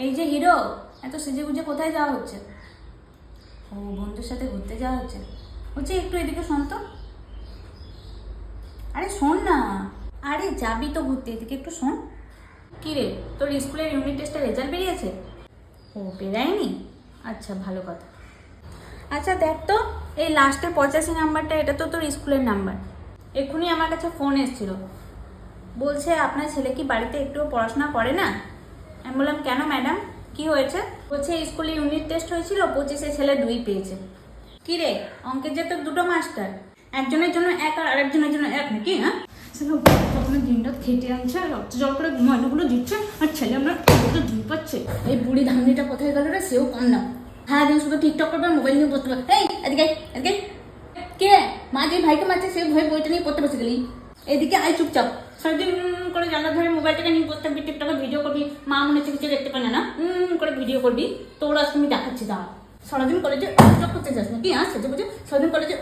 এই যে হিরো, এত সেজে গুজে কোথায় যাওয়া হচ্ছে? ও বন্ধুর সাথে ঘুরতে যাওয়া হচ্ছে। বলছি একটু এদিকে শোন তো। আরে শোন না। আরে যাবি তো ঘুরতে, এদিকে একটু শোন। কি রে, তোর স্কুলের ইউনিট টেস্টের রেজাল্ট বেরিয়েছে? ও বেরায়নি? আচ্ছা ভালো কথা। আচ্ছা দেখ তো, এই লাস্টের 85 নাম্বারটা, এটা তো তোর স্কুলের নাম্বার। এক্ষুনি আমার কাছে ফোন এসেছিল, বলছে আপনার ছেলে কি বাড়িতে একটুও পড়াশোনা করে না? আমি বললাম কেন ম্যাডাম, কি হয়েছে? বলছে স্কুলে ইউনিট টেস্ট হয়েছিল, 25-এ ছেলে 2 পেয়েছে। কি রে, অঙ্কের যে তোর দুটো মাস্টার, একজনের জন্য এক আর আরেকজনের জন্য এক নাকি? হ্যাঁ, তখন দিনটা খেটে আনছে, রক্ত জল করে ময়নাগুলো দিচ্ছে, আর ছেলে আমরা 2 পাচ্ছে। এই বুড়ি ধামনিটা কোথায় গেল রে, সেও কম না। হ্যাঁ দিন শুধু টিকটক করবে, মোবাইল নিয়ে বসতে পারবে। এই এদিকে এদিকে, কে মা যে ভাইকে মারছে, সে ভয় বইটা নিয়ে পড়তে বসে গেলি। এদিকে আয় চুপচাপ, সারাদিন করে জানলা ধরে মোবাইলটাকে নিয়ে বসতে থাকবি, টিকটকে ভিডিও করবি। মা মনে হচ্ছে কিছু দেখতে পায় না, করে ভিডিও করবি। তোর আজ তুমি দেখাচ্ছি, দাঁড়া। সারাদিন কলেজে টিকটক করতে যাস নাকি? হ্যাঁ সেজে বুঝে সারাদিন কলেজে